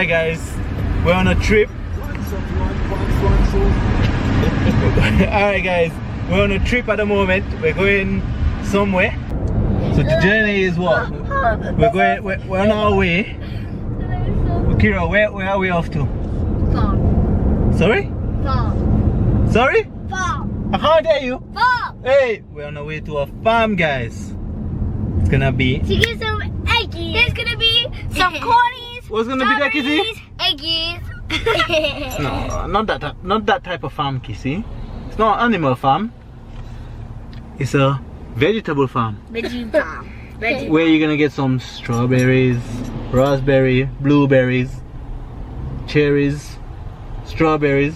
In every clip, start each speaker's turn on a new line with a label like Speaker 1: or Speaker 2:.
Speaker 1: Alright guys, we're on a trip. Alright guys, we're on a trip at the moment. We're going somewhere. So the journey is what? We're on our way. Kira, where are we off to?
Speaker 2: Farm.
Speaker 1: Sorry?
Speaker 2: Farm.
Speaker 1: Sorry?
Speaker 2: Farm.
Speaker 1: I can't hear you.
Speaker 2: Farm.
Speaker 1: Hey, we're on our way to a farm, guys. It's gonna be.
Speaker 2: To get some eggies. There's gonna be some cornies.
Speaker 1: What's gonna be that, Kissy?
Speaker 2: Eggies.
Speaker 1: No, not that type of farm, Kissy. It's not an animal farm. It's a vegetable farm.
Speaker 2: Veggie farm. Veggie.
Speaker 1: Where you're gonna get some strawberries, raspberry, blueberries, cherries, strawberries.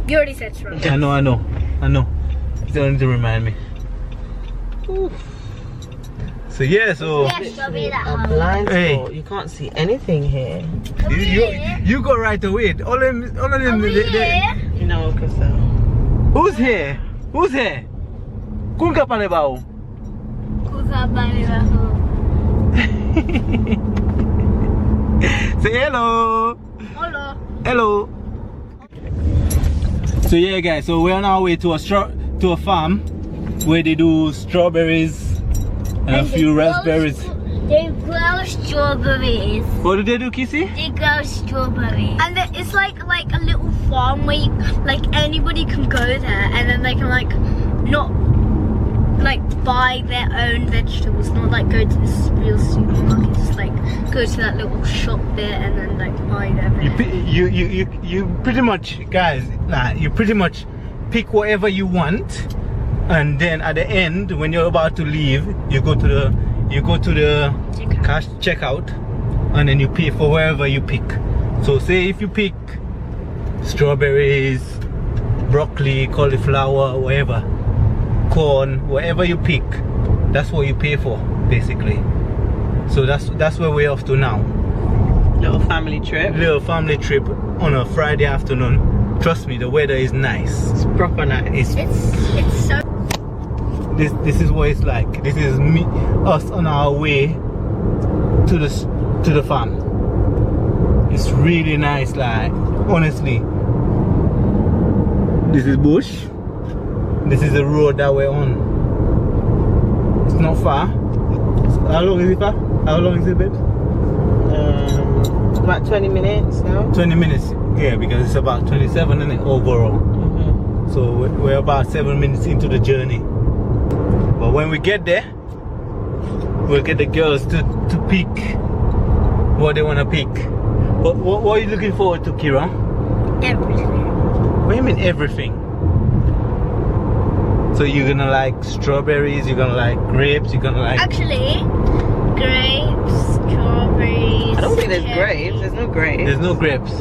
Speaker 2: You already said strawberries.
Speaker 1: I know. You don't need to remind me. Oof. So yeah, so
Speaker 2: Yeah, strawberry that
Speaker 3: A
Speaker 2: hard.
Speaker 3: blind
Speaker 1: Hey.
Speaker 3: spot. You can't see anything here.
Speaker 1: you go right away. All of them.
Speaker 3: You know, because
Speaker 1: Who's here? Who's here? Kunka palebao. Say hello. Hello. So yeah, guys. So we're on our way to a farm where they do strawberries and a few raspberries.
Speaker 2: They grow strawberries.
Speaker 1: What do they do, Kissy?
Speaker 2: They grow strawberries. And it's like a little farm where you, like anybody can go there and then they can like not like buy their own vegetables, not like go to this real supermarket, just like go to that little shop bit and then like buy their vegetables.
Speaker 1: You pretty much, guys, you pretty much pick whatever you want, and then at the end when you're about to leave, you go to the cash checkout, and then you pay for wherever you pick. So say if you pick strawberries, broccoli, cauliflower, whatever, corn, whatever you pick, that's what you pay for basically. So that's where we're off to now.
Speaker 3: little family trip.
Speaker 1: Little family trip on a Friday afternoon. Trust me, the weather is nice.
Speaker 3: It's proper nice.
Speaker 2: It's so.
Speaker 1: This is what it's like. This is us on our way to the farm. It's really nice, like honestly. This is bush. This is the road that we're on. It's not far. How long is it far? How long is it, babes?
Speaker 3: About 20 minutes now.
Speaker 1: 20 minutes. Yeah, because it's about 27 in it overall. So we're about 7 minutes into the journey. But when we get there, we'll get the girls to pick what they want to pick. What are you looking forward to, Kira?
Speaker 2: Everything.
Speaker 1: What do you mean everything? So you're gonna like strawberries, you're gonna like grapes, you're gonna like...
Speaker 2: Actually, grapes, strawberries.
Speaker 3: I don't think there's
Speaker 2: cherries.
Speaker 3: grapes. There's no grapes.
Speaker 1: There's no grapes.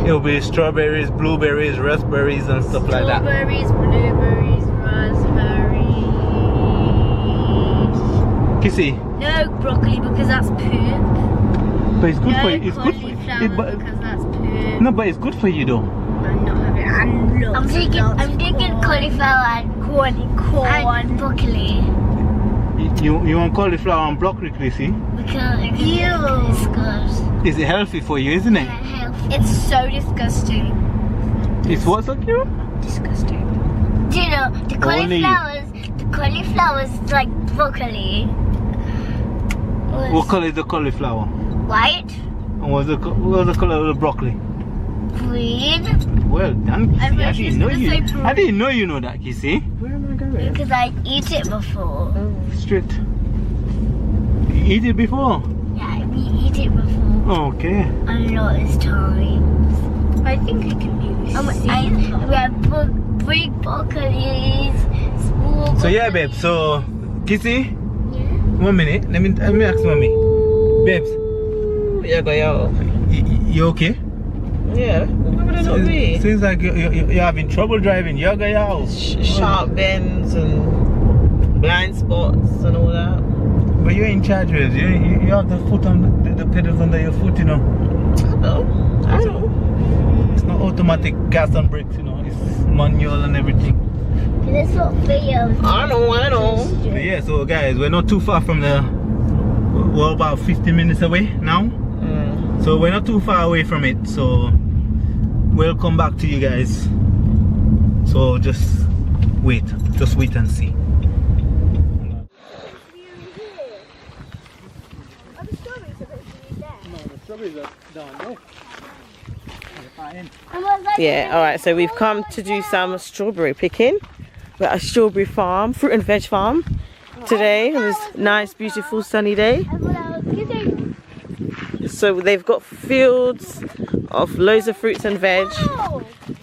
Speaker 1: It'll be strawberries, blueberries, raspberries and stuff like that.
Speaker 2: Strawberries, blueberries, raspberries.
Speaker 1: Kissy,
Speaker 2: No broccoli because that's poop.
Speaker 1: but it's good
Speaker 2: No
Speaker 1: for you. It's good for
Speaker 2: cauliflower
Speaker 1: you.
Speaker 2: because that's poop.
Speaker 1: No, but it's good for you though.
Speaker 2: I'm not having it. I'm thinking cauliflower and corn and broccoli.
Speaker 1: You want cauliflower and broccoli, Kissy?
Speaker 2: Because it's good.
Speaker 1: Is it healthy for you, isn't it?
Speaker 2: It's so disgusting.
Speaker 1: It's what, Kira?
Speaker 2: Disgusting. Do you know the cauliflowers like broccoli?
Speaker 1: What color is the cauliflower?
Speaker 2: White,
Speaker 1: And what's the color of the broccoli?
Speaker 2: green.
Speaker 1: Well done, Kissy.
Speaker 2: I
Speaker 1: I didn't know you.
Speaker 2: wish I
Speaker 1: I didn't know you know that, Kissy.
Speaker 3: Where am I going?
Speaker 2: Because I eat it before.
Speaker 1: Straight. You eat it before?
Speaker 2: Yeah, we eat it before.
Speaker 1: Okay.
Speaker 2: A lot of times. I think I can maybe we have big broccolis, small
Speaker 1: So yeah, babe. So, Kissy,
Speaker 2: Yeah.
Speaker 1: 1 minute. Let me ask mommy. Babes,
Speaker 3: Yeah, go yo.
Speaker 1: you okay?
Speaker 3: Yeah. Where would it not be?
Speaker 1: Seems like you're having trouble driving. Yoga out.
Speaker 3: Sharp bends and blind spots and all that.
Speaker 1: But you're in charge, babes. You have the foot on the pedals under your foot, you know.
Speaker 3: I know.
Speaker 1: It's not automatic gas and brakes, you know. It's manual and everything.
Speaker 2: That's what video.
Speaker 3: I know.
Speaker 1: But yeah, so guys, we're not too far from the. We're about 15 minutes away now. So we're not too far away from it, so we'll come back to you guys. So just wait and see.
Speaker 3: Yeah, alright, so we've come to do some strawberry picking. We're at a strawberry farm, fruit and veg farm today on this nice, beautiful, sunny day. So they've got fields of loads of fruits and veg.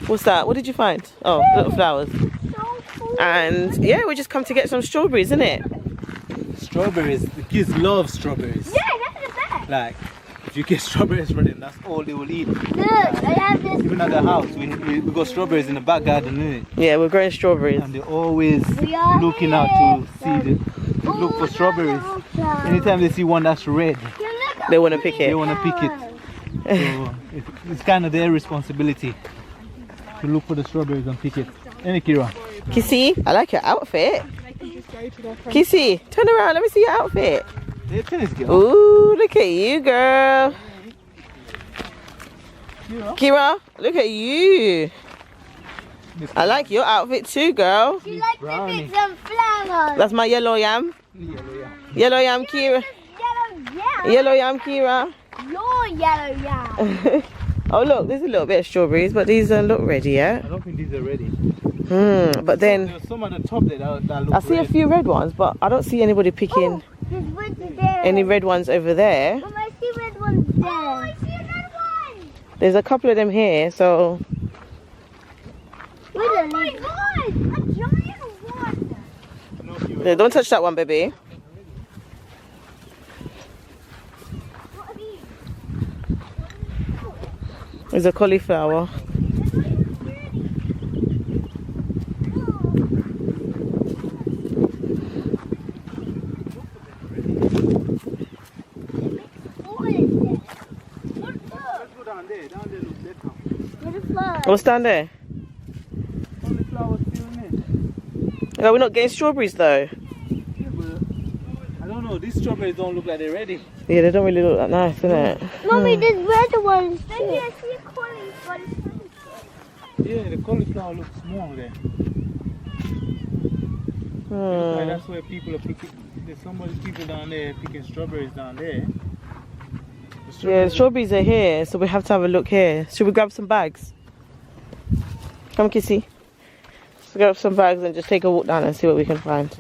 Speaker 3: What's that? What did you find? Oh, little flowers. And yeah, we just come to get some strawberries, isn't it?
Speaker 1: Strawberries, the kids love strawberries.
Speaker 2: Yeah, that's the best.
Speaker 1: Like, if you get strawberries for them, that's all they will eat.
Speaker 2: Look, I have this.
Speaker 1: Even at the house, we got strawberries in the back garden, innit?
Speaker 3: Yeah, we're growing strawberries.
Speaker 1: And they're always looking out to see look for strawberries. Anytime they see one that's red,
Speaker 3: They want to pick
Speaker 1: they
Speaker 3: it.
Speaker 1: want to pick it. So it's kind of their responsibility to look for the strawberries and pick it. Any Kira?
Speaker 3: Kissy, I like your outfit. Kissy, turn around, let me see your outfit.
Speaker 1: They're tennis girl.
Speaker 3: Ooh, look at you, girl. Kira, look at you. I like your outfit too, girl.
Speaker 2: You like to pick some flowers.
Speaker 3: That's my yellow yam. Yellow yam, Kira. Yellow yam, Kira.
Speaker 2: Your yellow yam.
Speaker 3: Oh look, there's a little bit of strawberries, but these don't look ready yet.
Speaker 1: I don't think these are ready.
Speaker 3: But then
Speaker 1: There's some at the top there that look
Speaker 3: I see a
Speaker 1: red.
Speaker 3: few red ones, but I don't see anybody picking any red ones over there.
Speaker 2: Mom, I see red ones there. Oh, I see a red one.
Speaker 3: There's a couple of them here, so
Speaker 2: Oh my god, a giant one.
Speaker 3: don't touch that one, baby.
Speaker 2: What are these?
Speaker 3: There's a cauliflower. What's down there? No, we're not getting strawberries though.
Speaker 1: Yeah, but I don't know, these strawberries don't look like they're ready.
Speaker 3: Yeah, they don't really look that nice, innit?
Speaker 2: Mommy, there's red ones. Maybe I see a cauliflower.
Speaker 1: Yeah, the cauliflower looks small there. Like that's where people are picking. There's so many people down there picking strawberries down there.
Speaker 3: Yeah, the strawberries are here, so we have to have a look here. Should we grab some bags? Come, Kissy. Let's grab some bags and just take a walk down and see what we can find.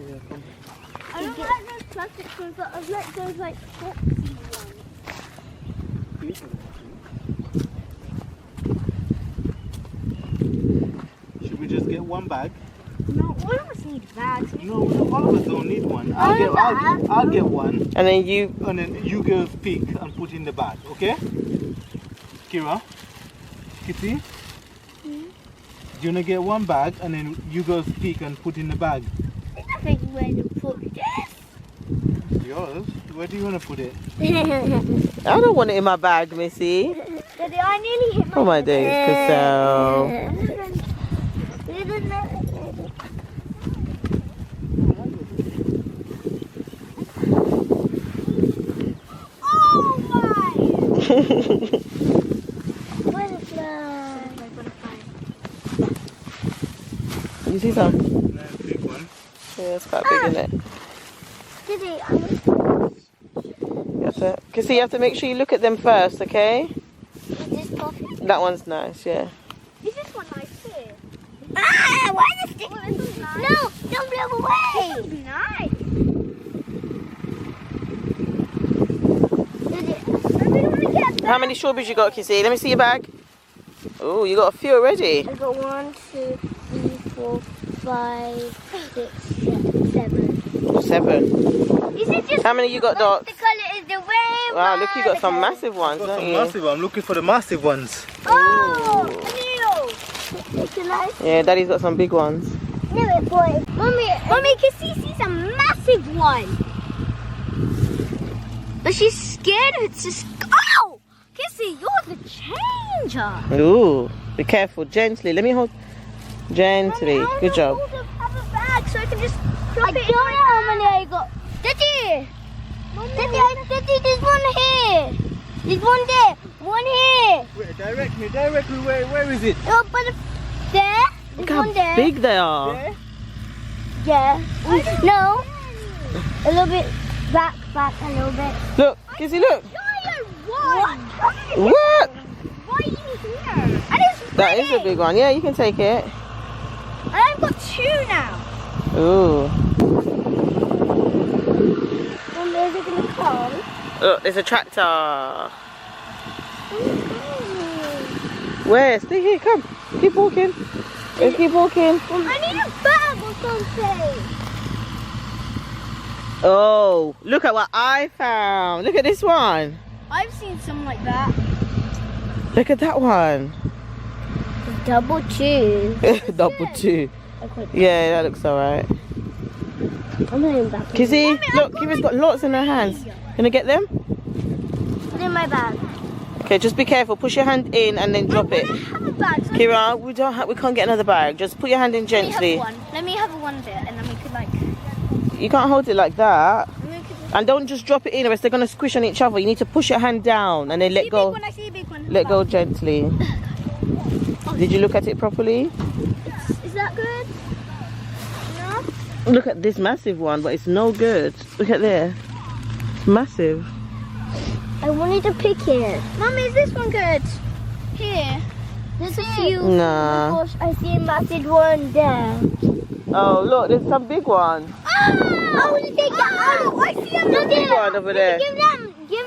Speaker 2: I don't like those plastic ones, but I like those like boxy ones.
Speaker 1: Should we just get one bag?
Speaker 2: No, all of us need bags.
Speaker 1: No, all of us don't need one. I'll get one.
Speaker 3: And then you...
Speaker 1: And then you girls pick and put in the bag, okay? Kira? Kitty? Do you want to get one bag and then you girls pick and put in the bag?
Speaker 2: I think where to put this.
Speaker 1: Yours? Where do you want to put it?
Speaker 3: I don't want it in my bag, Missy.
Speaker 2: Daddy, I nearly hit my
Speaker 3: Oh my days, Cassell. You see some?
Speaker 1: Nice big one.
Speaker 3: Yeah, it's quite big, isn't it?
Speaker 2: Daddy,
Speaker 3: You have to make sure you look at them first, okay?
Speaker 2: is this coffee?
Speaker 3: That one's nice, yeah.
Speaker 2: Is this one nice too? Ah, why is this nice? No, don't blow away. This is nice.
Speaker 3: How many strawberries you got, Kissy? Let me see your bag. Oh, you got a few already.
Speaker 2: I got 1, 2, 3, 4, 5, 6, 7.
Speaker 3: 7.
Speaker 2: Is it just
Speaker 3: How many you got, Doc?
Speaker 2: the colour is the rainbow?
Speaker 3: Wow, look, you got some massive ones, don't you?
Speaker 1: Massive. I'm looking for the massive ones.
Speaker 2: Oh, it's nice.
Speaker 3: Yeah, Daddy's got some big ones.
Speaker 2: No, boy. Mommy, Kissy sees a massive one. But she's scared. It's just. Oh! Kissy, you're the changer.
Speaker 3: Ooh, be careful, gently. Let me hold. Gently.
Speaker 2: Mommy,
Speaker 3: Good job.
Speaker 2: Have a bag so I can just drop it. I don't know how many I got. Daddy! Daddy, there's one here. There's one there. One here.
Speaker 1: Wait, directly. Where is it?
Speaker 2: Oh, but there.
Speaker 3: Look
Speaker 2: There's
Speaker 3: how
Speaker 2: one there.
Speaker 3: big they are.
Speaker 1: There?
Speaker 2: Yeah. No. A little bit back a little bit.
Speaker 3: Look, Kizzy, look.
Speaker 2: Giant one.
Speaker 3: What?
Speaker 2: Why are you here? And it's
Speaker 3: That is a big one. Yeah, you can take it.
Speaker 2: And I've got 2 now.
Speaker 3: Ooh.
Speaker 2: When is it gonna come?
Speaker 3: Look, there's a tractor. Where? Stay here, come. Keep walking. Let's keep walking.
Speaker 2: I need a bag or something.
Speaker 3: Oh, look at what I found. Look at this one.
Speaker 2: I've seen some like that.
Speaker 3: Look at that one.
Speaker 2: Double 2.
Speaker 3: Double 2. Yeah, that looks alright.
Speaker 2: I'm not even back.
Speaker 3: Kizzy, look, Kizzy's got lots in her hands. Gonna get them?
Speaker 2: Put it in my bag.
Speaker 3: Okay, just be careful. Push your hand in and then drop it.
Speaker 2: I have a bag. So
Speaker 3: Kira, we can't get another bag. Just put your hand in gently.
Speaker 2: Let me have one bit and then we could like...
Speaker 3: You can't hold it like that.
Speaker 2: We could just...
Speaker 3: And don't just drop it in or else they're gonna squish on each other. You need to push your hand down and then let go.
Speaker 2: I see a big one.
Speaker 3: Let go gently. Did you look at it properly?
Speaker 2: Is that good? No?
Speaker 3: Look at this massive one, but it's no good. Look at there. It's massive.
Speaker 2: I wanted to pick it. Mummy, is this one good? Here. There's a few.
Speaker 3: Nah.
Speaker 2: Oh gosh, I see a massive one there.
Speaker 3: Oh, look, there's some big ones.
Speaker 2: I want to take that. Oh, I see another
Speaker 3: big one over there.
Speaker 2: Give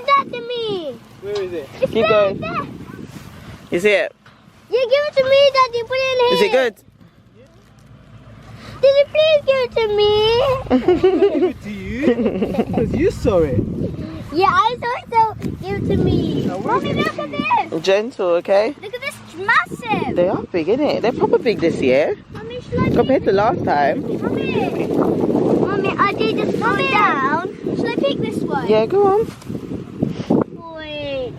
Speaker 2: that to me.
Speaker 1: Where is it?
Speaker 2: It's
Speaker 3: Keep
Speaker 2: there,
Speaker 3: going.
Speaker 2: there.
Speaker 3: You see it?
Speaker 2: Yeah, give it to me, Daddy. Put it in here.
Speaker 3: Is it good?
Speaker 2: Daddy, please give it to me.
Speaker 1: Give it to you? Because you saw it.
Speaker 2: Yeah, I saw it, so give it to me. Mommy, look at this.
Speaker 3: Gentle, okay?
Speaker 2: Look at this, it's massive.
Speaker 3: They are big, isn't it? They're proper big this year.
Speaker 2: Mommy, should I
Speaker 3: Compared to last time.
Speaker 2: Mommy, I did just slow down. Should I pick this one?
Speaker 3: Yeah, go on.
Speaker 2: Wait.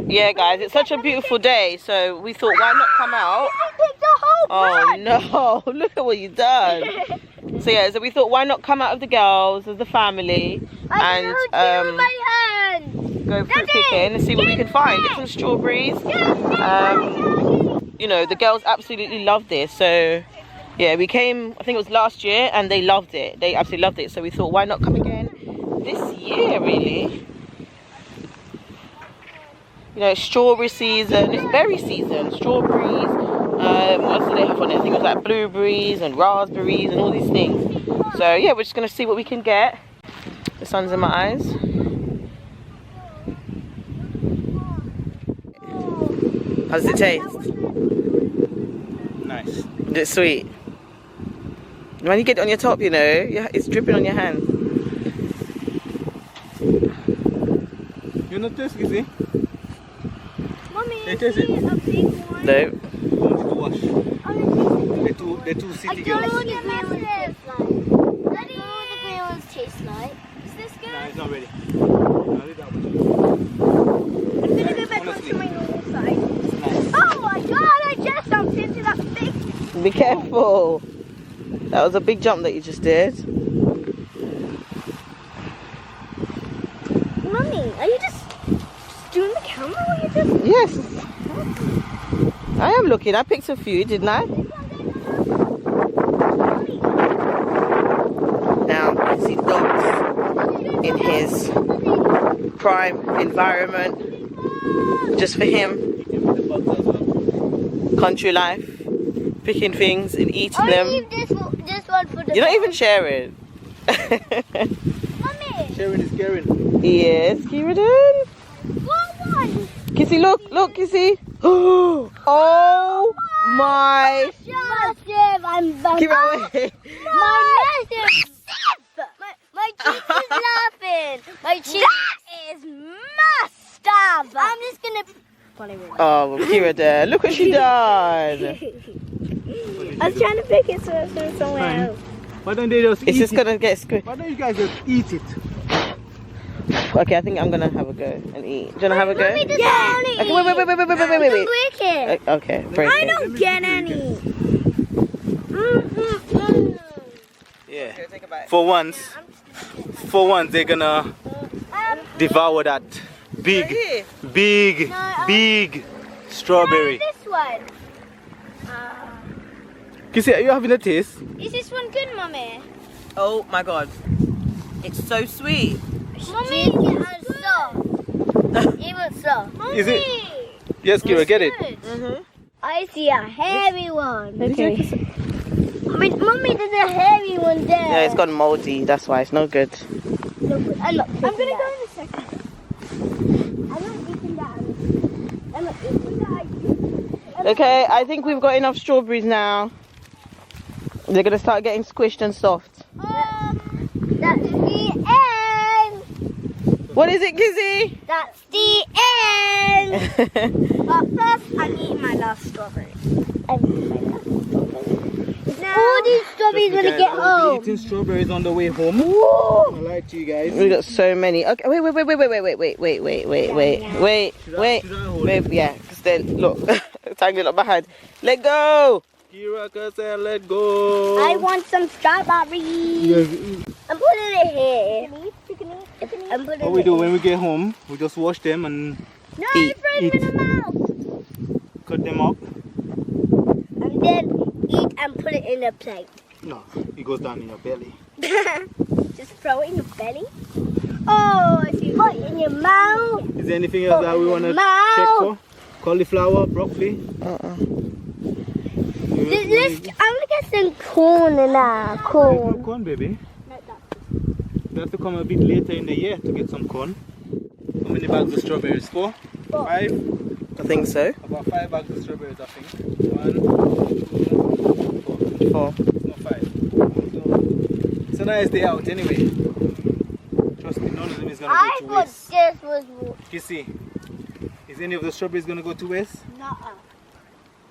Speaker 3: Yeah, guys, it's such a beautiful day, so we thought, why not come out?
Speaker 2: I picked the whole bunch.
Speaker 3: Oh no, look at what you've done. So yeah, so we thought, why not come out of the girls as the family and
Speaker 2: my hand.
Speaker 3: go fruit picking and see what we can find. Get some strawberries. You know, the girls absolutely love this. So yeah, we came, I think it was last year, and they loved it. They absolutely loved it. So we thought, why not come again this year, really? You know, it's strawberry season, it's berry season, strawberries, what else do they have on it? I think it was like blueberries and raspberries and all these things. So yeah, we're just gonna see what we can get. The sun's in my eyes. How does it taste?
Speaker 1: Nice.
Speaker 3: Is it sweet? When you get it on your top, you know, it's dripping on your hand.
Speaker 1: You not taste, is it?
Speaker 2: Mommy,
Speaker 1: It is it.
Speaker 2: a big one.
Speaker 3: No.
Speaker 1: Let's go wash. The two city
Speaker 2: I don't know
Speaker 1: girls.
Speaker 2: what the green ones taste like. Daddy, what the green ones taste like. Is this good?
Speaker 1: Nah, it's not ready.
Speaker 2: I'm gonna go back onto my normal side. Oh my god, I just jumped into that big...
Speaker 3: Be careful. That was a big jump that you just did.
Speaker 2: Mummy, are you just doing the camera or you just...
Speaker 3: Yes. I am looking. I picked a few, didn't I? Now, you can see dogs in his prime environment. Just for him. Country life. Picking things and eating them.
Speaker 2: leave this one for the...
Speaker 3: You're not even sharing.
Speaker 2: Mummy!
Speaker 1: Sharon is caring.
Speaker 3: Yes, Kieran.
Speaker 2: One!
Speaker 3: Kissy, look, Kissy. Oh my.
Speaker 2: Massive! I'm back.
Speaker 3: Keep it away.
Speaker 2: My massive! My cheek is laughing. My cheek is massive. I'm just gonna...
Speaker 3: Oh, Kira there. Look what she done.
Speaker 2: I was trying to pick it so it's from somewhere else.
Speaker 1: Why don't they just
Speaker 3: It's
Speaker 1: eat
Speaker 3: just
Speaker 1: it?
Speaker 3: gonna get squished.
Speaker 1: Why don't you guys just eat it?
Speaker 3: Okay, I think I'm gonna have a go and eat. Do you wanna have a go?
Speaker 2: Yeah!
Speaker 3: Okay, wait.
Speaker 2: Break it.
Speaker 3: Okay, break
Speaker 2: I
Speaker 3: it.
Speaker 2: don't get any.
Speaker 1: Yeah. For once, they're gonna devour that Big,
Speaker 3: Here.
Speaker 1: big, big strawberry.
Speaker 2: This one.
Speaker 1: Kissy, are you having a taste?
Speaker 2: Is this one good, Mummy?
Speaker 3: Oh my god. It's so sweet.
Speaker 2: Mummy, it's soft. Even soft. Mummy.
Speaker 1: Is it? Yes, Kira, get it.
Speaker 2: I see a heavy one.
Speaker 3: Okay.
Speaker 2: Mummy, there's a heavy one there.
Speaker 3: Yeah, it's gone moldy. That's why it's no good.
Speaker 2: I'm gonna go in a second. I'm not eating that. I'm not eating that.
Speaker 3: Okay, I think we've got enough strawberries now. They're gonna start getting squished and soft.
Speaker 2: That's the end.
Speaker 3: What is it, Kizzy?
Speaker 2: That's the end. But first, I'm eating my last strawberry. All these strawberries when I get
Speaker 1: I'll be
Speaker 2: home.
Speaker 1: eating strawberries on the way home.
Speaker 2: Whoa.
Speaker 1: I lied to you guys.
Speaker 3: We got so many. Okay, wait. Yeah, because then look, tangled up my hand. Let go.
Speaker 1: Kira said, let go.
Speaker 2: I want some strawberries. I'm putting it here. I'm putting
Speaker 1: What we do when we get home, we just wash them and
Speaker 2: No,
Speaker 3: Eat.
Speaker 2: throw them in the mouth.
Speaker 1: cut them up.
Speaker 2: And then eat and put it in a plate.
Speaker 1: No, it goes down in your belly.
Speaker 2: Just throw it in your belly. Oh, if you put it in your mouth.
Speaker 1: Is there anything else that we want to
Speaker 2: Mouth.
Speaker 1: check for? Cauliflower, broccoli?
Speaker 2: I'm gonna get some corn in there.
Speaker 1: There's no
Speaker 2: Corn.
Speaker 1: corn, baby. We have to come a bit later in the year to get some corn. How many bags of strawberries? 4? 5?
Speaker 3: I think so.
Speaker 1: About 5 bags of strawberries, I think. 1, 2, 3, 4.
Speaker 3: 4.
Speaker 1: It's not 5. So, it's a nice day out anyway. Trust me, none of them is going to
Speaker 2: I
Speaker 1: go to
Speaker 2: thought
Speaker 1: waste.
Speaker 2: this was
Speaker 1: Kissy, is any of the strawberries going to go to waste?
Speaker 2: nuh.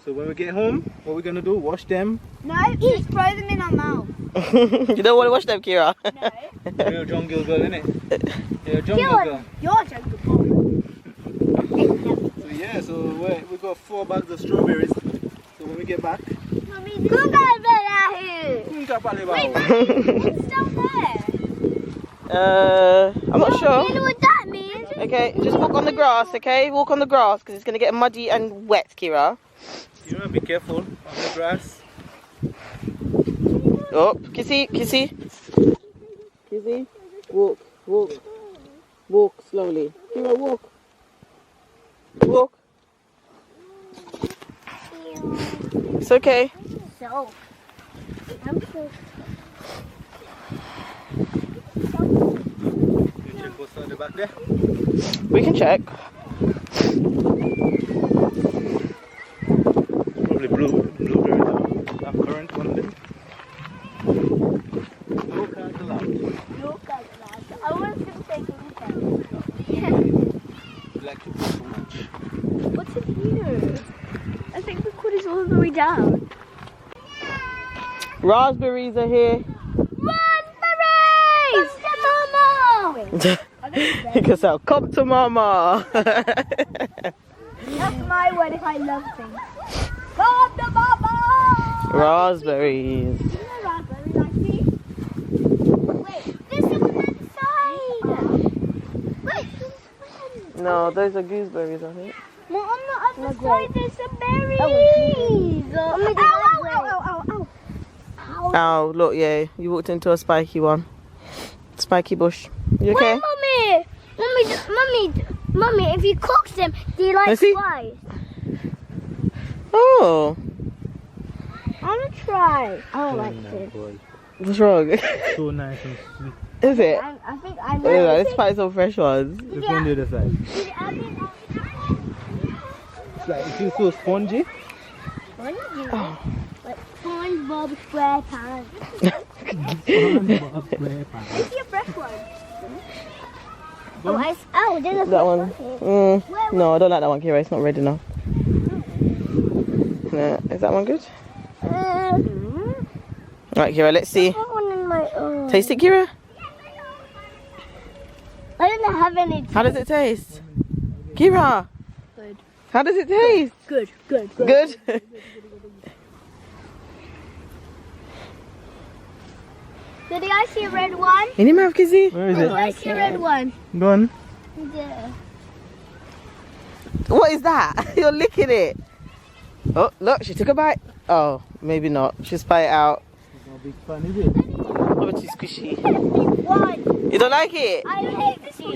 Speaker 1: So when we get home, what we're going to do, wash them.
Speaker 2: No, just throw them in our mouth.
Speaker 3: You don't want to watch them, Kira?
Speaker 2: No.
Speaker 1: You're a jungle girl, innit? You're a jungle girl.
Speaker 2: You're a jungle boy.
Speaker 1: So yeah, so we got 4 bags of strawberries. So when we get back,
Speaker 2: Mommy, look at that here.
Speaker 1: it's still
Speaker 2: It's still there.
Speaker 3: I'm not
Speaker 2: You
Speaker 3: sure.
Speaker 2: know what that means?
Speaker 3: Okay, just walk on the grass, okay? Walk on the grass because it's going to get muddy and wet, Kira.
Speaker 1: You know, be careful on the grass.
Speaker 3: Oh, Kissy. Kissy, walk slowly. Kira, walk. It's okay.
Speaker 2: So, I'm so.
Speaker 1: You check what's on the back there.
Speaker 3: We can check.
Speaker 1: Probably blueberry. That currant one there. Look at the lamp.
Speaker 2: Look at that. I was going to say something.
Speaker 1: You like to put so much.
Speaker 2: What's in here? I think the cord is all the way down.
Speaker 3: Raspberries are here.
Speaker 2: Raspberries! Mama!
Speaker 3: Because I'll come to mama.
Speaker 2: That's my word if I love things. Come to mama!
Speaker 3: Raspberries.
Speaker 2: You know raspberries, I see. Wait, there's something inside. Wait,
Speaker 3: No, those are gooseberries, I think.
Speaker 2: Mom, on the other side there's some berries. Ow.
Speaker 3: Oh, look, yeah, you walked into a spiky one. Spiky bush. You okay?
Speaker 2: Wait, Mummy, if you cook them, do you like
Speaker 3: Let's see.
Speaker 2: spice?
Speaker 3: Oh,
Speaker 2: I want to try. I don't like this.
Speaker 3: what's wrong?
Speaker 1: So nice and sweet.
Speaker 3: Is it?
Speaker 2: I think I
Speaker 3: Oh,
Speaker 2: know.
Speaker 3: let's try some fresh ones.
Speaker 1: It's on the other side. It's like, it feels so spongy.
Speaker 2: Like SpongeBob SquarePants. Is he a fresh one? Oh, there's a
Speaker 3: That
Speaker 2: fresh
Speaker 3: one.
Speaker 2: here.
Speaker 3: No, I don't like that one, Kira. It's not red enough. No, is that one good? Right, Kira, let's see.
Speaker 2: That one in my own.
Speaker 3: Taste it, Kira.
Speaker 2: I don't have any.
Speaker 3: How does it taste? Kira.
Speaker 2: Good.
Speaker 3: How does it taste?
Speaker 2: Good.
Speaker 3: Good.
Speaker 2: Did I see a red one?
Speaker 3: In your mouth, Kizzy.
Speaker 1: Where is
Speaker 2: Did
Speaker 1: it?
Speaker 2: I see a red one?
Speaker 1: Go on.
Speaker 2: Yeah.
Speaker 3: What is that? You're licking it. Oh, look, she took a bite. Oh, maybe not. She'll spit it out.
Speaker 1: It's not big fun, is it?
Speaker 3: Oh, but she's squishy.
Speaker 2: What?
Speaker 3: You don't like it?
Speaker 2: I hate this one.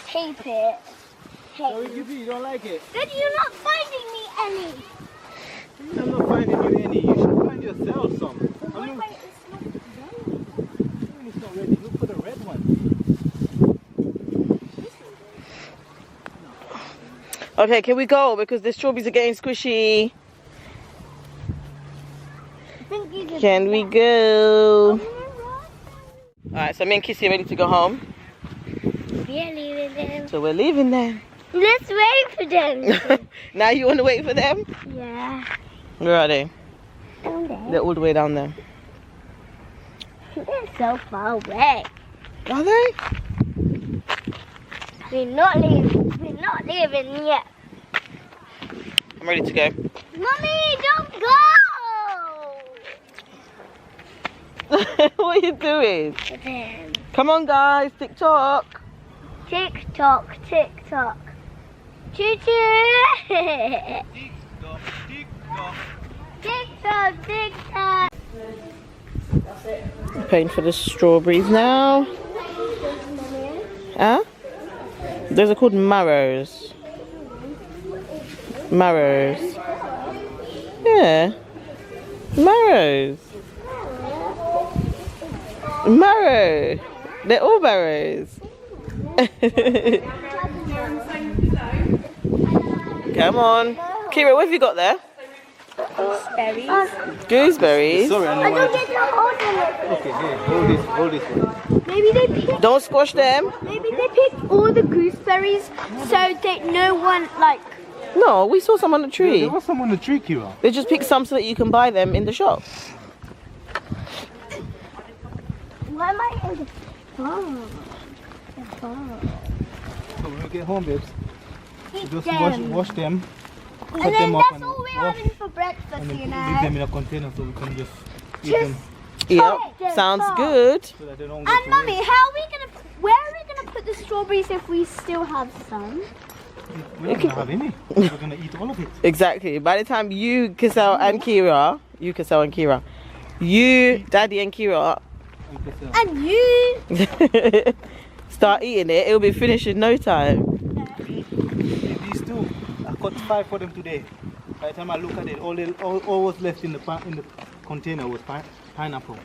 Speaker 2: Tape it.
Speaker 1: Sorry, Gibby, you don't like it?
Speaker 2: Then you're not finding me any.
Speaker 1: I'm not finding you any. You should find yourself some.
Speaker 2: Wait,
Speaker 1: It's not ready. Look for the red one.
Speaker 3: Okay, can we go? Because the strawberries are getting squishy. Can we go? Alright, so me and Kissy are ready to go home.
Speaker 2: We're leaving them.
Speaker 3: So we're leaving then.
Speaker 2: Let's wait for them.
Speaker 3: Now you want to wait for them?
Speaker 2: Yeah.
Speaker 3: Where are they?
Speaker 2: Down there.
Speaker 3: They're all the way down there.
Speaker 2: They're so far away.
Speaker 3: Are they?
Speaker 2: We're not leaving. We're not leaving yet.
Speaker 3: I'm ready to go.
Speaker 2: Mommy, don't go!
Speaker 3: What are you doing?
Speaker 2: Them.
Speaker 3: Come on guys, TikTok.
Speaker 2: Tick tock, tick tock. Choo choo! Tick tock, tick tock.
Speaker 3: Paying for the strawberries now. Huh? Those are called marrows. Marrows. Yeah. Marrows. Marrow. They're all marrows. Come on. Kira, what have you got there?
Speaker 2: Gooseberries.
Speaker 3: Gooseberries.
Speaker 1: Sorry,
Speaker 2: I don't get to hold them.
Speaker 1: Okay, here, hold this one.
Speaker 2: Maybe they picked.
Speaker 3: Don't squash them.
Speaker 2: Maybe they picked all the gooseberries so that no one like.
Speaker 3: No, we saw some on the tree.
Speaker 1: There was some on the tree, Kira.
Speaker 3: They just pick some so that you can buy them in the shop.
Speaker 2: Why am I in the farm? The farm.
Speaker 1: So when we get home, babes,
Speaker 2: Eat
Speaker 1: just
Speaker 2: them.
Speaker 1: wash them, cut
Speaker 2: And then
Speaker 1: them up,
Speaker 2: that's
Speaker 1: and
Speaker 2: all we're
Speaker 1: wash,
Speaker 2: having for breakfast,
Speaker 1: and
Speaker 2: you
Speaker 1: then leave
Speaker 2: know.
Speaker 1: them in a container so we can just eat
Speaker 2: Just-
Speaker 1: them
Speaker 3: Yep,
Speaker 2: them
Speaker 3: sounds
Speaker 2: far.
Speaker 3: good.
Speaker 1: so that they don't go
Speaker 2: And
Speaker 1: to
Speaker 2: Mummy,
Speaker 1: waste.
Speaker 2: how are we gonna? Where are we gonna put the strawberries if we still have some?
Speaker 1: We're not gonna have any. We're gonna eat all of it.
Speaker 3: Exactly. By the time you, Cassell and Kira, you, Daddy and Kira
Speaker 2: And you.
Speaker 3: start eating it, it'll be finished in no time.
Speaker 1: These two, I cut 5 for them today. By the time I look at it, all was left in the container was pineapple.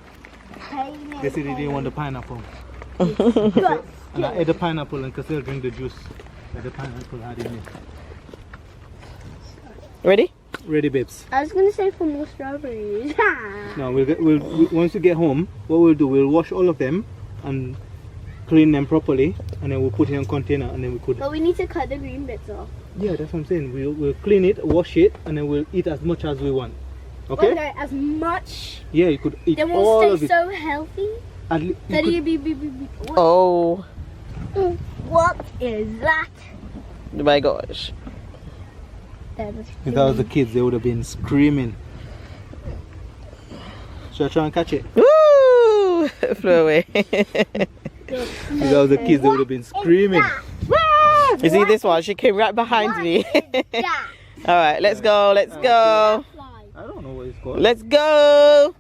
Speaker 1: They said they didn't want the pineapple. And I ate the pineapple and Cassell drank the juice that the pineapple had in it.
Speaker 3: Ready?
Speaker 1: Ready, babes?
Speaker 2: I was gonna say for more strawberries.
Speaker 1: Now once we get home, what we'll do, we'll wash all of them and clean them properly, and then we'll put it in a container, and then we could.
Speaker 2: But we need to cut the green bits off.
Speaker 1: Yeah, that's what I'm saying. We'll clean it, wash it, and then we'll eat as much as we want. Okay?
Speaker 2: Okay, as much.
Speaker 1: Yeah, you could eat
Speaker 2: Then
Speaker 1: all
Speaker 2: we'll
Speaker 1: of
Speaker 2: stay
Speaker 1: it.
Speaker 2: so healthy.
Speaker 1: At least you could,
Speaker 3: Oh
Speaker 2: What is that?
Speaker 3: my gosh.
Speaker 1: if that was the kids, they would have been screaming. Should I try and catch it?
Speaker 3: Woo! Flew away.
Speaker 1: If that was the kids, they would have been screaming.
Speaker 3: You see this one? She came right behind me.
Speaker 2: Yeah.
Speaker 3: Alright, let's go, let's go.
Speaker 1: I don't know what it's called.
Speaker 3: Let's go.